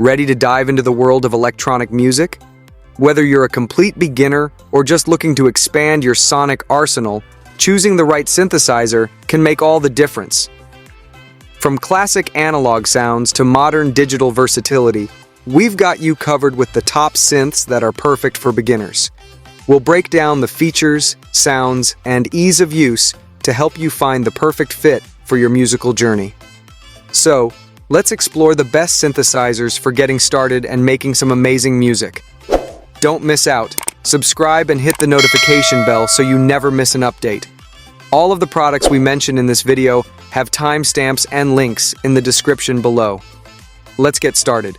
Ready to dive into the world of electronic music? Whether you're a complete beginner or just looking to expand your sonic arsenal, choosing the right synthesizer can make all the difference. From classic analog sounds to modern digital versatility, we've got you covered with the top synths that are perfect for beginners. We'll break down the features, sounds, and ease of use to help you find the perfect fit for your musical journey. So, let's explore the best synthesizers for getting started and making some amazing music. Don't miss out. Subscribe and hit the notification bell so you never miss an update. All of the products we mention in this video have timestamps and links in the description below. Let's get started.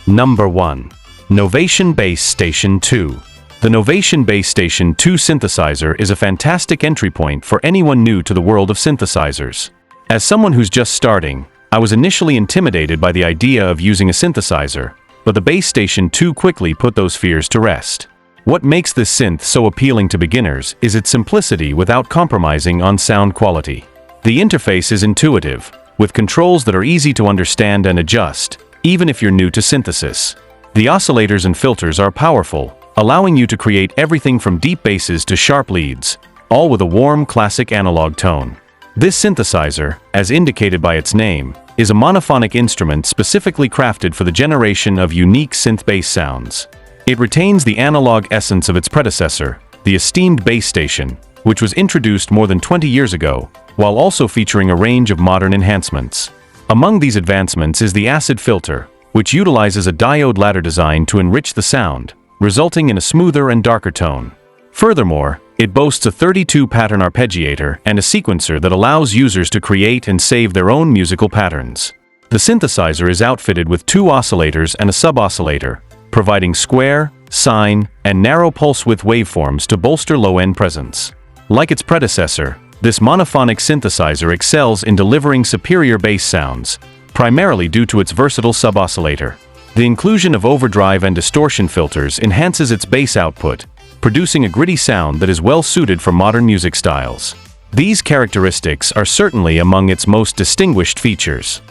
Number 1. Novation Bass Station 2. The Novation Bass Station 2 synthesizer is a fantastic entry point for anyone new to the world of synthesizers. As someone who's just starting, I was initially intimidated by the idea of using a synthesizer, but the Bass Station 2 quickly put those fears to rest. What makes this synth so appealing to beginners is its simplicity without compromising on sound quality. The interface is intuitive, with controls that are easy to understand and adjust, even if you're new to synthesis. The oscillators and filters are powerful, allowing you to create everything from deep basses to sharp leads, all with a warm, classic analog tone. This synthesizer, as indicated by its name, is a monophonic instrument specifically crafted for the generation of unique synth bass sounds. It retains the analog essence of its predecessor, the esteemed Bass Station, which was introduced more than 20 years ago, while also featuring a range of modern enhancements. Among these advancements is the acid filter, which utilizes a diode ladder design to enrich the sound, resulting in a smoother and darker tone. Furthermore, it boasts a 32-pattern arpeggiator and a sequencer that allows users to create and save their own musical patterns. The synthesizer is outfitted with 2 oscillators and a sub-oscillator, providing square, sine, and narrow pulse width waveforms to bolster low-end presence. Like its predecessor, this monophonic synthesizer excels in delivering superior bass sounds, primarily due to its versatile sub-oscillator. The inclusion of overdrive and distortion filters enhances its bass output, producing a gritty sound that is well suited for modern music styles. These characteristics are certainly among its most distinguished features.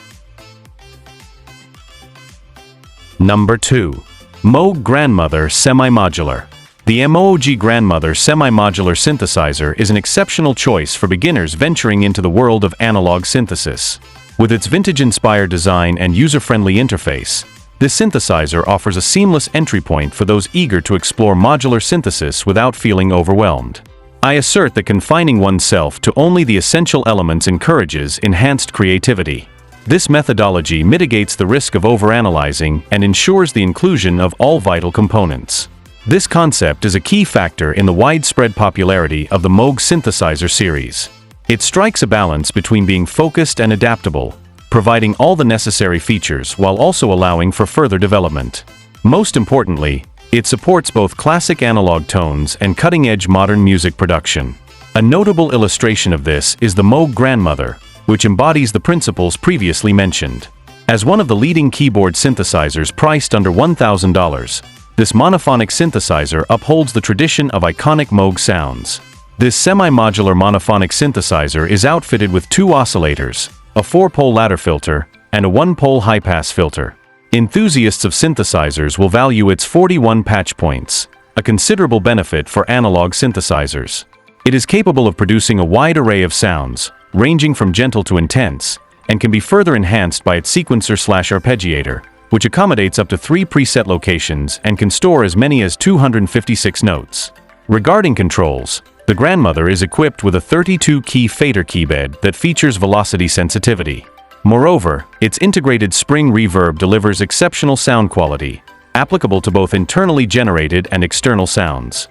Number 2. MOOG Grandmother Semi-Modular. The MOOG Grandmother Semi-Modular synthesizer is an exceptional choice for beginners venturing into the world of analog synthesis. With its vintage-inspired design and user-friendly interface, this synthesizer offers a seamless entry point for those eager to explore modular synthesis without feeling overwhelmed. I assert that confining oneself to only the essential elements encourages enhanced creativity. This methodology mitigates the risk of overanalyzing and ensures the inclusion of all vital components. This concept is a key factor in the widespread popularity of the MOOG synthesizer series. It strikes a balance between being focused and adaptable, providing all the necessary features while also allowing for further development. Most importantly, it supports both classic analog tones and cutting-edge modern music production. A notable illustration of this is the MOOG Grandmother, which embodies the principles previously mentioned. As one of the leading keyboard synthesizers priced under $1,000, this monophonic synthesizer upholds the tradition of iconic MOOG sounds. This semi-modular monophonic synthesizer is outfitted with 2 oscillators, a 4-pole ladder filter, and a 1-pole high-pass filter. Enthusiasts of synthesizers will value its 41 patch points, a considerable benefit for analog synthesizers. It is capable of producing a wide array of sounds, ranging from gentle to intense, and can be further enhanced by its sequencer/arpeggiator, which accommodates up to 3 preset locations and can store as many as 256 notes. Regarding controls, the Grandmother is equipped with a 32-key fader keybed that features velocity sensitivity. Moreover, its integrated spring reverb delivers exceptional sound quality, applicable to both internally generated and external sounds.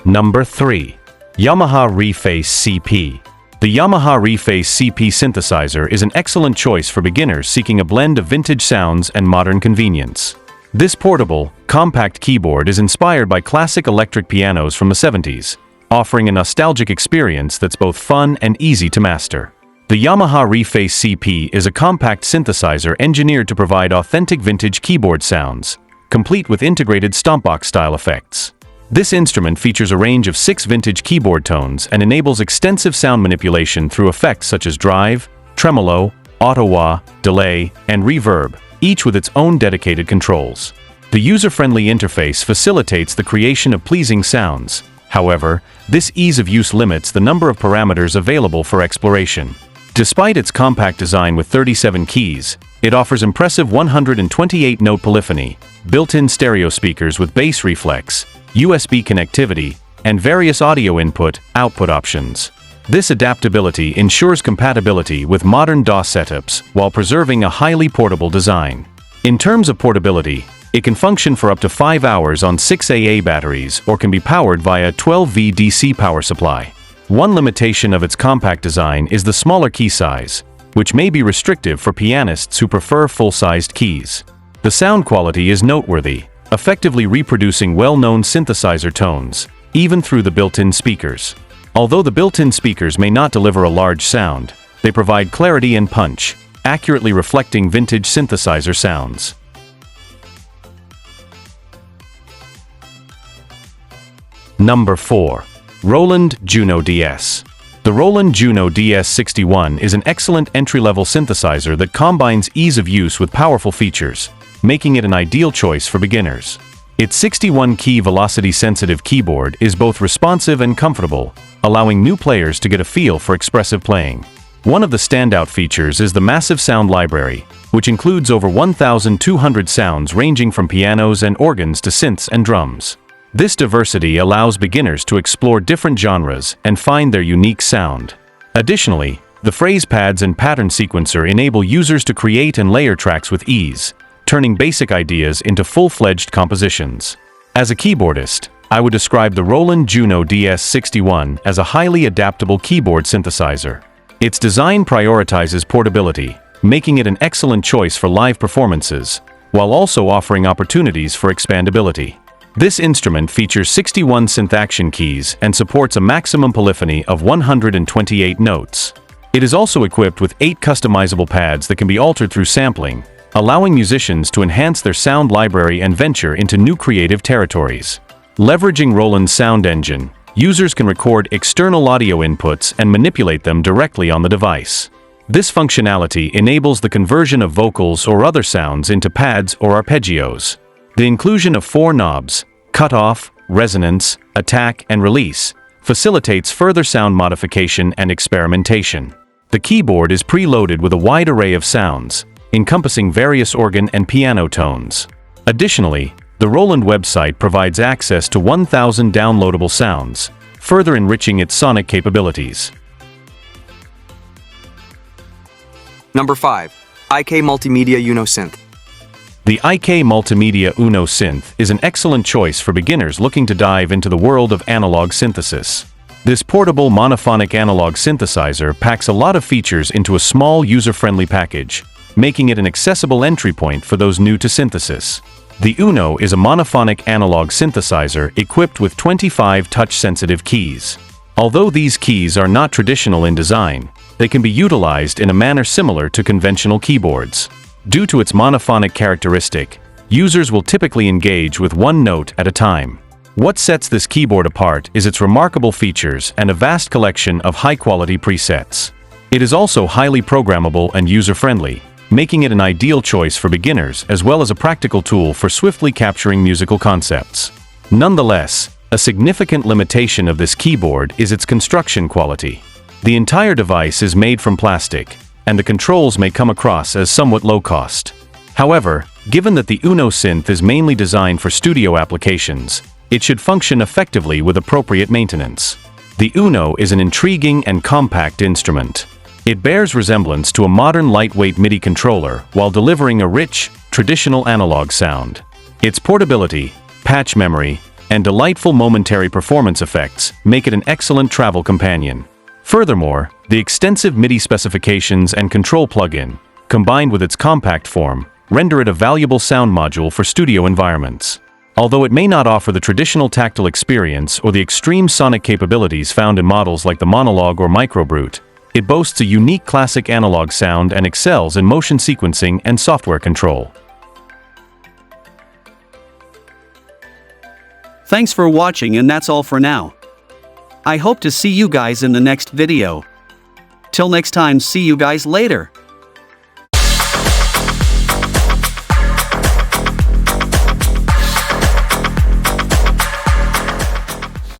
Number 3. Yamaha REFACE CP. The Yamaha REFACE CP synthesizer is an excellent choice for beginners seeking a blend of vintage sounds and modern convenience. This portable, compact keyboard is inspired by classic electric pianos from the 70s, offering a nostalgic experience that's both fun and easy to master. The Yamaha REFACE CP is a compact synthesizer engineered to provide authentic vintage keyboard sounds, complete with integrated stompbox-style effects. This instrument features a range of 6 vintage keyboard tones and enables extensive sound manipulation through effects such as drive, tremolo, auto-wah, delay, and reverb, each with its own dedicated controls. The user-friendly interface facilitates the creation of pleasing sounds. However, this ease of use limits the number of parameters available for exploration. Despite its compact design with 37 keys, it offers impressive 128-note polyphony, built-in stereo speakers with bass reflex, USB connectivity, and various audio input-output options. This adaptability ensures compatibility with modern DAW setups while preserving a highly portable design. In terms of portability, it can function for up to 5 hours on 6AA batteries or can be powered via a 12V DC power supply. One limitation of its compact design is the smaller key size, which may be restrictive for pianists who prefer full-sized keys. The sound quality is noteworthy, effectively reproducing well-known synthesizer tones, even through the built-in speakers. Although the built-in speakers may not deliver a large sound, they provide clarity and punch, accurately reflecting vintage synthesizer sounds. Number 4. Roland JUNO-DS. The Roland JUNO-DS 61 is an excellent entry-level synthesizer that combines ease of use with powerful features, making it an ideal choice for beginners. Its 61-key velocity-sensitive keyboard is both responsive and comfortable, allowing new players to get a feel for expressive playing. One of the standout features is the massive sound library, which includes over 1,200 sounds ranging from pianos and organs to synths and drums. This diversity allows beginners to explore different genres and find their unique sound. Additionally, the phrase pads and pattern sequencer enable users to create and layer tracks with ease, turning basic ideas into full-fledged compositions. As a keyboardist, I would describe the Roland JUNO-DS 61 as a highly adaptable keyboard synthesizer. Its design prioritizes portability, making it an excellent choice for live performances, while also offering opportunities for expandability. This instrument features 61 synth action keys and supports a maximum polyphony of 128 notes. It is also equipped with 8 customizable pads that can be altered through sampling, allowing musicians to enhance their sound library and venture into new creative territories. Leveraging Roland's sound engine, users can record external audio inputs and manipulate them directly on the device. This functionality enables the conversion of vocals or other sounds into pads or arpeggios. The inclusion of 4 knobs, cutoff, resonance, attack, and release, facilitates further sound modification and experimentation. The keyboard is preloaded with a wide array of sounds, encompassing various organ and piano tones. Additionally, the Roland website provides access to 1,000 downloadable sounds, further enriching its sonic capabilities. Number 5. IK Multimedia UNO Synth. The IK Multimedia UNO Synth is an excellent choice for beginners looking to dive into the world of analog synthesis. This portable monophonic analog synthesizer packs a lot of features into a small user-friendly package, making it an accessible entry point for those new to synthesis. The UNO is a monophonic analog synthesizer equipped with 25 touch-sensitive keys. Although these keys are not traditional in design, they can be utilized in a manner similar to conventional keyboards. Due to its monophonic characteristic, users will typically engage with one note at a time. What sets this keyboard apart is its remarkable features and a vast collection of high-quality presets. It is also highly programmable and user-friendly, making it an ideal choice for beginners as well as a practical tool for swiftly capturing musical concepts. Nonetheless, a significant limitation of this keyboard is its construction quality. The entire device is made from plastic, and the controls may come across as somewhat low-cost. However, given that the UNO Synth is mainly designed for studio applications, it should function effectively with appropriate maintenance. The UNO is an intriguing and compact instrument. It bears resemblance to a modern lightweight MIDI controller while delivering a rich, traditional analog sound. Its portability, patch memory, and delightful momentary performance effects make it an excellent travel companion. Furthermore, the extensive MIDI specifications and control plugin, combined with its compact form, render it a valuable sound module for studio environments. Although it may not offer the traditional tactile experience or the extreme sonic capabilities found in models like the Monologue or Microbrute, it boasts a unique classic analog sound and excels in motion sequencing and software control. Thanks for watching, and that's all for now. I hope to see you guys in the next video. Till next time, see you guys later.